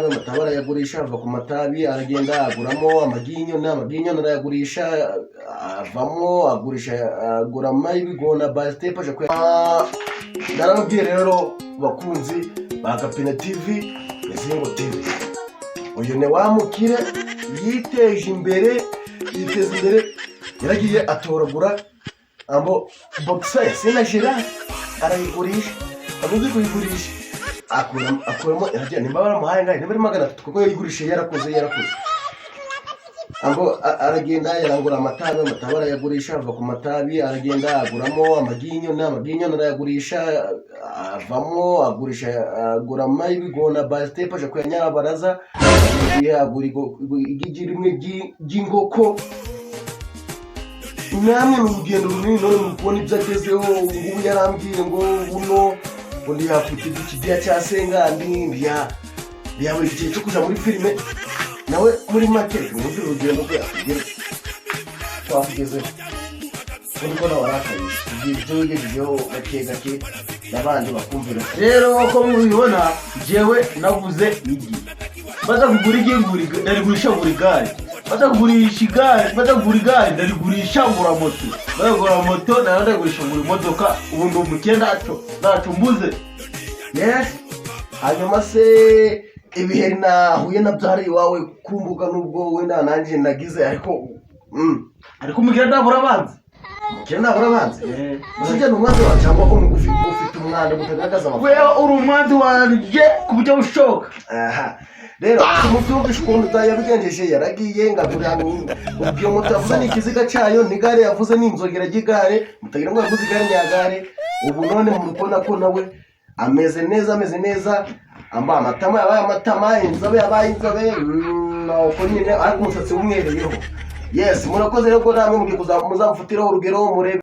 amatabi arayagurisha ava ku matabi aragenda aguramo amaginyo n'amaginyo arayagurisha avamo agurisha agurama ibigona by step aje narababwiye rero bakunzi ba Gapina TV Mizingo TV uyu ne wamukire yiteza imbere yaragiye atoragura ambo boxer sinashira arayigurisha abuze kuyigurisha akuramo irajya nimba baramuhaye ngaye niba magana kuko yigurisha yarakoze ambo aragenda yarangura amatabi arayagurisha ava ku matabi aragenda aguramo amaginyo arayagurisha avamo agurisha agurama ibigona by step aje kuyanyara baraza agura igigi rimwe ry'ingoko namwe mu rugendo runini none mukubona ibyo agezeho ubu yarambwiye ngo buno undi yafite ikidiya cya sengandi ya buri gihe cyo kuja muri filime nawe muri market mu rugendo rwe akigera twakugezeho uko nawe arakaye ibyo ugejejeho gake n'abandi bakumvira rero uko mubibona jewe navuze igi baza kugura iginguri ndarigurisha buri gare baza kugura igare ndarigurisha ngura moto bagura moto ndarigurisha buri modoka ubu ndo mukenda naco mbuze yes hanyuma se ibiheri nahuye nabyari iwawe kumbuga nubwo wenda nanjye nagize ariko mugira ndabura banze usije n'umwanzi wawe cyangwa ufite umwanda mutagaragaza amafaranga wewe uri umwanzi wanje ku buryo bushoboka rero umubyumvisha ukuntu yabigenjeje yaragiye ngagurira ubyo moto yavuze n'ikiziga cyayo n'igare yavuze n'inzogera ry'igare mutagira ngo yavuze igare nyagare ubu none mubona ko nawe ameze neza amba amatama yabaye amatama inzobe yabaye inzobe uko nyine ariko umusatsi w'umwereyeho yes murakoze rero ko namwe mugiye kuzamufutiraho urugero murebe